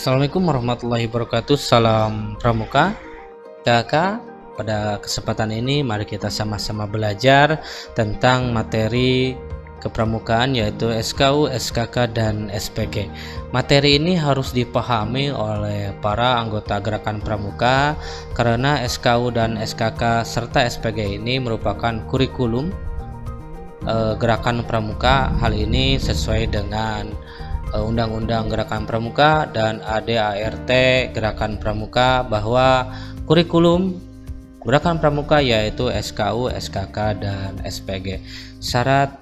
Assalamualaikum warahmatullahi wabarakatuh. Salam Pramuka. Kakak, pada kesempatan ini mari kita sama-sama belajar tentang materi kepramukaan yaitu SKU, SKK, dan SPG. Materi ini harus dipahami oleh para anggota gerakan pramuka karena SKU dan SKK serta SPG ini merupakan kurikulum gerakan pramuka. Hal ini sesuai dengan Undang-Undang Gerakan Pramuka dan ADART Gerakan Pramuka bahwa kurikulum gerakan pramuka yaitu SKU, SKK, dan SPG. Syarat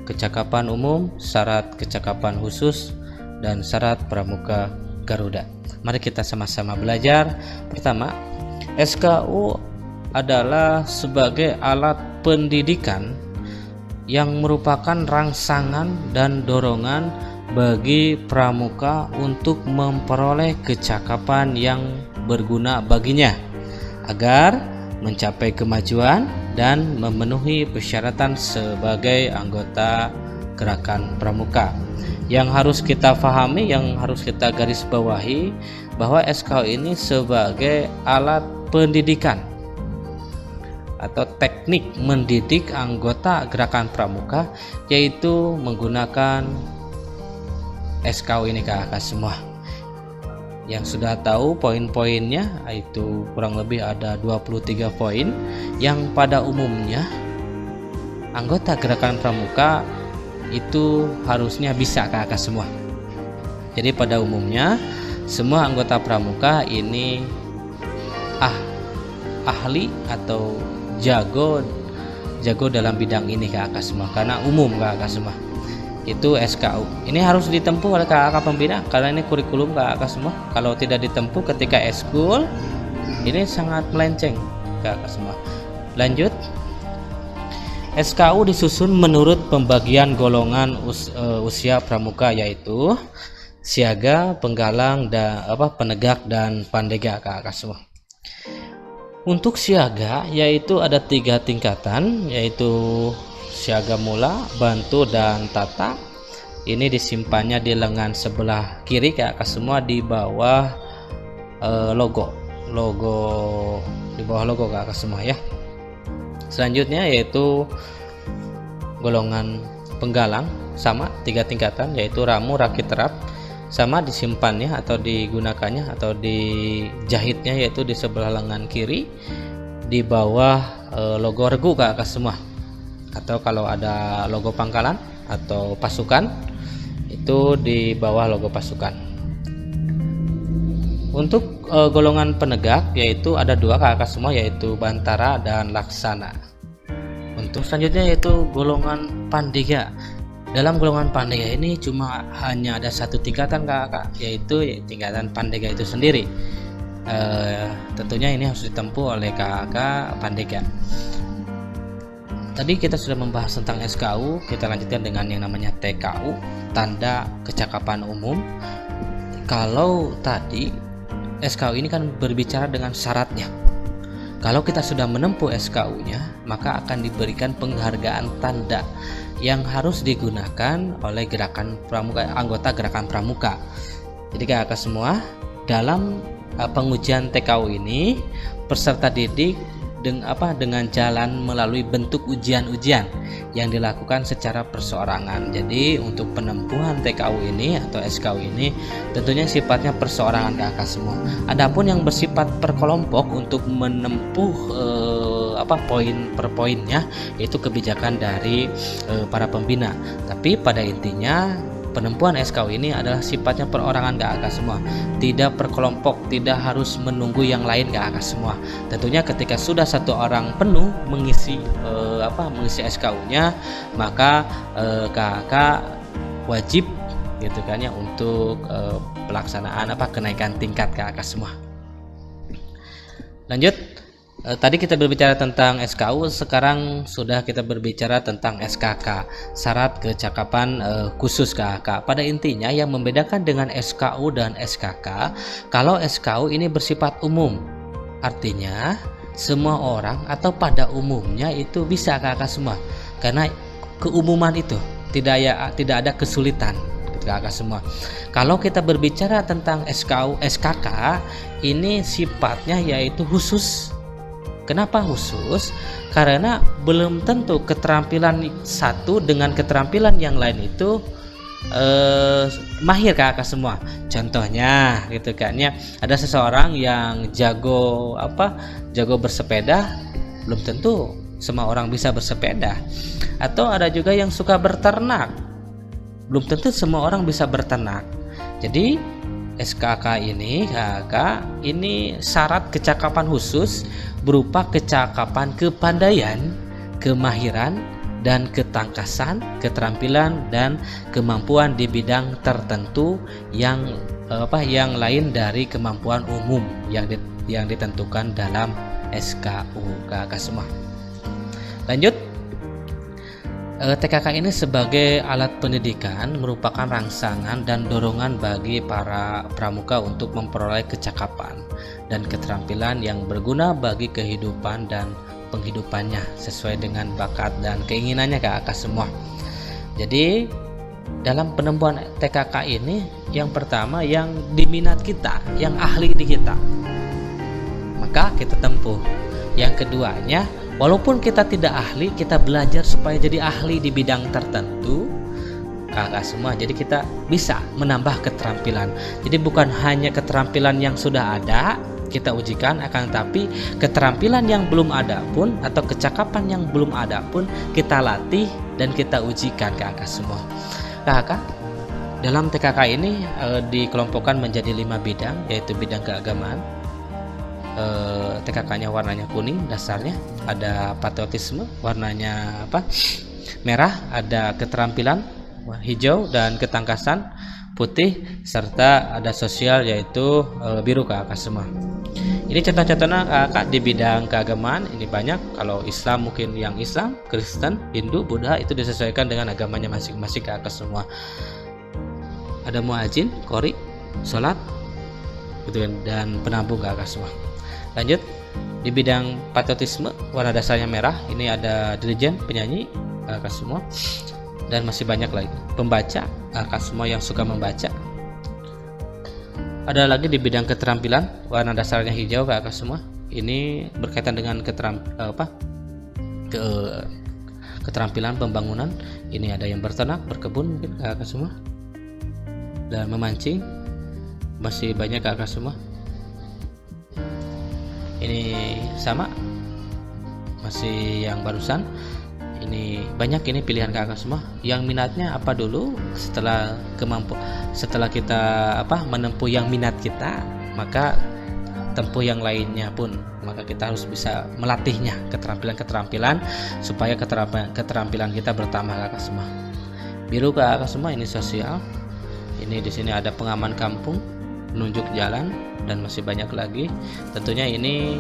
kecakapan umum, syarat kecakapan khusus, dan syarat pramuka Garuda. Mari kita sama-sama belajar. Pertama, SKU adalah sebagai alat pendidikan yang merupakan rangsangan dan dorongan bagi pramuka untuk memperoleh kecakapan yang berguna baginya agar mencapai kemajuan dan memenuhi persyaratan sebagai anggota gerakan pramuka. Yang harus kita pahami, yang harus kita garis bawahi bahwa SKU ini sebagai alat pendidikan atau teknik mendidik anggota gerakan pramuka, yaitu menggunakan SKU ini kakak semua. Yang sudah tahu poin-poinnya, itu kurang lebih ada 23 poin yang pada umumnya anggota gerakan pramuka itu harusnya bisa kakak semua. Jadi pada umumnya semua anggota pramuka ini ahli atau jago dalam bidang ini kakak semua, karena umum kakak semua itu SKU. Ini harus ditempuh oleh kakak pembina karena ini kurikulum kakak semua. Kalau tidak ditempuh ketika eskul ini sangat melenceng kakak semua. Lanjut, SKU disusun menurut pembagian golongan usia pramuka yaitu siaga, penggalang, dan penegak, dan pandega kakak semua. Untuk siaga yaitu ada 3 tingkatan, yaitu siaga mula, bantu, dan tata. Ini disimpannya di lengan sebelah kiri kakak semua di bawah logo di bawah logo kakak semua ya. Selanjutnya yaitu golongan penggalang, sama 3 tingkatan, yaitu ramu, rakit, terap, sama disimpannya atau digunakannya atau dijahitnya yaitu di sebelah lengan kiri di bawah logo regu kakak semua, atau kalau ada logo pangkalan atau pasukan itu di bawah logo pasukan. Untuk golongan penegak yaitu ada 2 kakak semua, yaitu bantara dan laksana. Untuk selanjutnya yaitu golongan pandega. Dalam golongan pandega ini cuma hanya ada 1 tingkatan kakak, yaitu tingkatan pandega itu sendiri. Tentunya ini harus ditempuh oleh kakak pandega. Tadi kita sudah membahas tentang SKU, kita lanjutkan dengan yang namanya TKU, tanda kecakapan umum. Kalau tadi SKU ini kan berbicara dengan syaratnya. Kalau kita sudah menempuh SKU-nya, maka akan diberikan penghargaan tanda yang harus digunakan oleh gerakan pramuka, anggota gerakan pramuka. Jadi kakak semua, dalam pengujian TKU ini peserta didik dengan jalan melalui bentuk ujian-ujian yang dilakukan secara perseorangan. Jadi untuk penempuhan TKU ini atau SKU ini tentunya sifatnya perseorangan kakak semua. Adapun yang bersifat perkelompok untuk menempuh poin per poinnya itu kebijakan dari para pembina. Tapi pada intinya penempuhan SKU ini adalah sifatnya perorangan kakak semua, tidak perkelompok, tidak harus menunggu yang lain kakak semua. Tentunya ketika sudah 1 orang penuh mengisi SKU-nya, maka kakak wajib gitu kan ya untuk pelaksanaan kenaikan tingkat kakak semua. Lanjut. Tadi kita berbicara tentang SKU, sekarang sudah kita berbicara tentang SKK, syarat kecakapan khusus kakak. Pada intinya yang membedakan dengan SKU dan SKK, kalau SKU ini bersifat umum, artinya semua orang atau pada umumnya itu bisa kakak semua, karena keumuman itu tidak ada kesulitan gitu kakak semua. Kalau kita berbicara tentang SKU SKK, ini sifatnya yaitu khusus. Kenapa khusus? Karena belum tentu keterampilan satu dengan keterampilan yang lain itu mahir kakak semua. Contohnya gitu kan ya, ada seseorang yang jago bersepeda, belum tentu semua orang bisa bersepeda. Atau ada juga yang suka berternak, belum tentu semua orang bisa berternak. Jadi SKK ini syarat kecakapan khusus berupa kecakapan kepandaian, kemahiran, dan ketangkasan, keterampilan dan kemampuan di bidang tertentu yang lain dari kemampuan umum yang ditentukan dalam SKU kakak semua. Lanjut, TKK ini sebagai alat pendidikan merupakan rangsangan dan dorongan bagi para pramuka untuk memperoleh kecakapan dan keterampilan yang berguna bagi kehidupan dan penghidupannya sesuai dengan bakat dan keinginannya kakak semua. Jadi dalam penemuan TKK ini, yang pertama yang diminat kita, yang ahli di kita, maka kita tempuh. Yang keduanya, walaupun kita tidak ahli, kita belajar supaya jadi ahli di bidang tertentu kakak semua. Jadi kita bisa menambah keterampilan. Jadi bukan hanya keterampilan yang sudah ada kita ujikan, akan tetapi keterampilan yang belum ada pun atau kecakapan yang belum ada pun kita latih dan kita ujikan kakak semua. Kakak, dalam TKK ini dikelompokkan menjadi 5 bidang, yaitu bidang keagamaan. TKK-nya warnanya kuning dasarnya, ada patriotisme warnanya merah, ada keterampilan hijau dan ketangkasan putih, serta ada sosial yaitu biru kakak semua. Ini contoh-contohnya kakak di bidang keagamaan ini banyak. Kalau Islam mungkin yang Islam, Kristen, Hindu, Buddha itu disesuaikan dengan agamanya masing-masing kakak semua. Ada muadzin, qori, sholat gitu kan, dan penabung kakak semua. Lanjut, di bidang patriotisme warna dasarnya merah, ini ada dirijen, penyanyi kakak semua, dan masih banyak lagi. Pembaca kakak semua yang suka membaca. Ada lagi di bidang keterampilan warna dasarnya hijau kakak semua. Ini berkaitan dengan keterampilan pembangunan. Ini ada yang berternak, berkebun mungkin kakak semua, dan memancing. Masih banyak kakak semua. Ini sama, masih yang barusan. Ini banyak, ini pilihan kakak semua. Yang minatnya apa dulu, setelah kita menempuh yang minat kita, maka tempuh yang lainnya pun, maka kita harus bisa melatihnya, keterampilan supaya keterampilan kita bertambah kakak semua. Biru kakak semua, ini sosial. Ini di sini ada pengaman kampung, penunjuk jalan, dan masih banyak lagi. Tentunya ini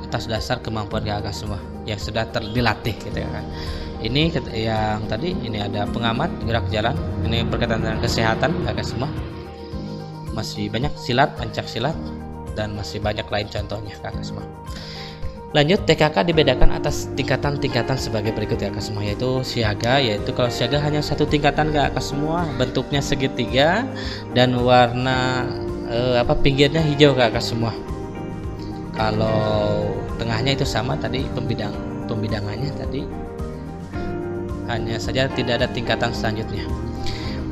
atas dasar kemampuan kakak semua yang sudah dilatih gitu kan. Ini yang tadi, ini ada pengamat gerak jalan, ini berkaitan dengan kesehatan kakak semua. Masih banyak silat, pencak silat, dan masih banyak lain contohnya kakak semua. Lanjut, TKK dibedakan atas tingkatan-tingkatan sebagai berikut kakak semua, yaitu siaga, yaitu kalau siaga hanya satu tingkatan kakak semua, bentuknya segitiga dan warna pinggirnya hijau kakak semua. Kalau tengahnya itu sama tadi, pembidangannya tadi, hanya saja tidak ada tingkatan selanjutnya.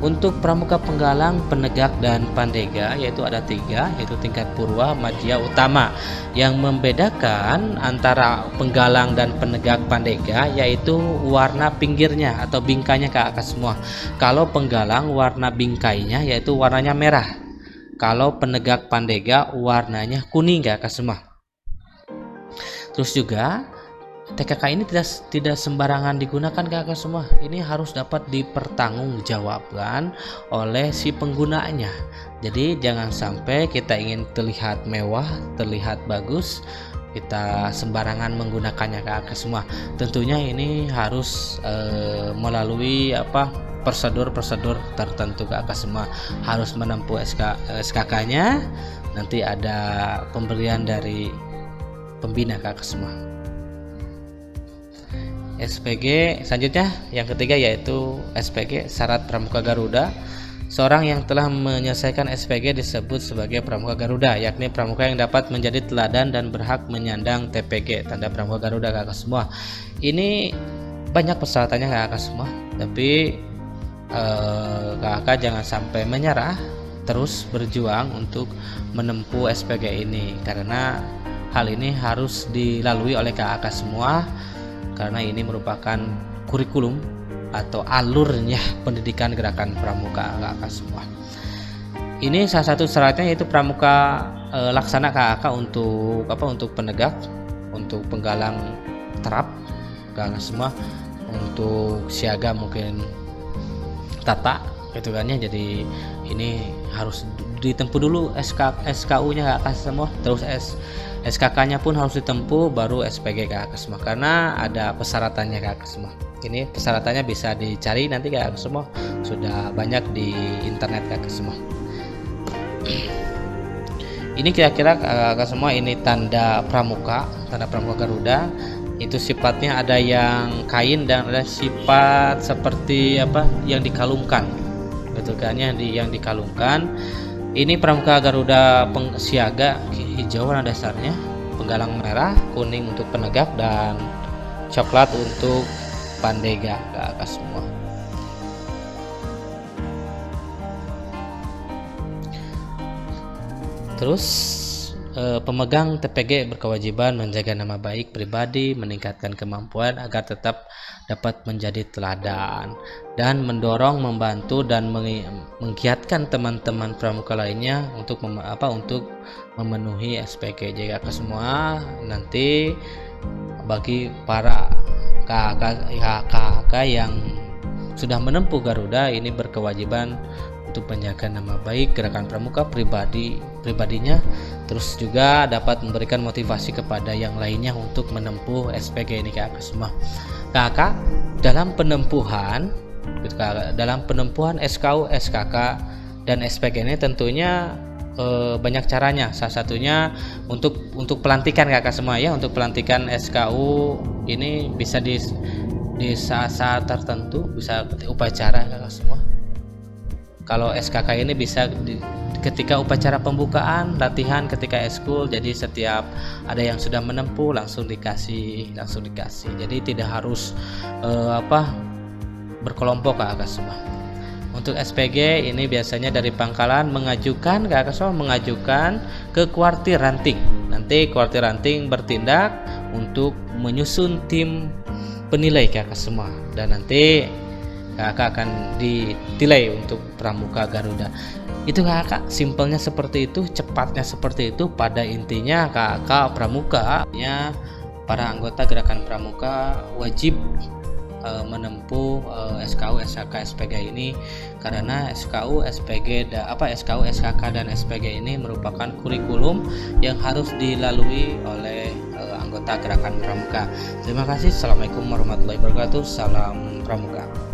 Untuk pramuka penggalang, penegak, dan pandega yaitu ada 3, yaitu tingkat purwa, madya, utama. Yang membedakan antara penggalang dan penegak pandega yaitu warna pinggirnya atau bingkainya kakak semua. Kalau penggalang warna bingkainya yaitu warnanya merah. Kalau penegak pandega warnanya kuning kakak semua. Terus juga TKK ini tidak sembarangan digunakan kakak semua. Ini harus dapat dipertanggungjawabkan oleh si penggunanya. Jadi jangan sampai kita ingin terlihat mewah, terlihat bagus, kita sembarangan menggunakannya kakak semua. Tentunya ini harus melalui prosedur tertentu kakak semua. Harus menempuh SKK-nya. Nanti ada pemberian dari pembina kakak semua. SPG. Selanjutnya yang ketiga yaitu SPG, syarat Pramuka Garuda. Seorang yang telah menyelesaikan SPG disebut sebagai Pramuka Garuda, yakni pramuka yang dapat menjadi teladan dan berhak menyandang TPG, tanda Pramuka Garuda kakak semua. Ini banyak persyaratannya kakak semua, tapi kakak jangan sampai menyerah, terus berjuang untuk menempuh SPG ini, karena hal ini harus dilalui oleh kakak semua, karena ini merupakan kurikulum atau alurnya pendidikan gerakan pramuka kakak semua. Ini salah satu syaratnya yaitu pramuka laksana kakak untuk untuk penegak, untuk penggalang terap kakak semua, untuk siaga mungkin tata gitu kan ya. Jadi ini harus ditempuh dulu SKU-nya kakak semua, terus SKK-nya pun harus ditempuh, baru SPG kakak semua, karena ada persyaratannya kakak semua. Ini persyaratannya bisa dicari nanti kakak semua, sudah banyak di internet kakak semua. Ini kira-kira kakak semua, ini tanda Pramuka Garuda. Itu sifatnya ada yang kain dan ada sifat seperti yang dikalungkan gitu kan ya, yang dikalungkan. Ini Pramuka Garuda siaga hijau warna dasarnya, penggalang merah, kuning untuk penegak, dan coklat untuk pandega kakak semua. Terus pemegang TPG berkewajiban menjaga nama baik pribadi, meningkatkan kemampuan agar tetap dapat menjadi teladan, dan mendorong, membantu, dan menggiatkan teman-teman pramuka lainnya untuk memenuhi SPG kakak semua. Nanti bagi para kakak yang sudah menempuh Garuda ini berkewajiban untuk menjaga nama baik gerakan pramuka pribadinya, terus juga dapat memberikan motivasi kepada yang lainnya untuk menempuh SPG ini kakak semua. Kakak dalam penempuhan SKU, SKK, dan SPG ini tentunya banyak caranya. Salah satunya untuk pelantikan kakak semua ya. Untuk pelantikan SKU ini bisa di saat tertentu, bisa upacara kakak semua. Kalau SKK ini bisa ketika upacara pembukaan, latihan ketika eskul. Jadi setiap ada yang sudah menempuh langsung dikasih. Jadi tidak harus berkelompok kakak semua. Untuk SPG ini biasanya dari pangkalan mengajukan ke kuartir ranting. Nanti kuartir ranting bertindak untuk menyusun tim penilai kakak semua, dan nanti kakak akan ditilai untuk Pramuka Garuda. Itu kakak, simpelnya seperti itu, cepatnya seperti itu. Pada intinya kakak pramuka ya, para anggota gerakan pramuka wajib menempuh SKU, SKK, SPG ini, karena SKU, SKK dan SPG ini merupakan kurikulum yang harus dilalui oleh anggota gerakan pramuka. Terima kasih. Assalamualaikum warahmatullahi wabarakatuh. Salam pramuka.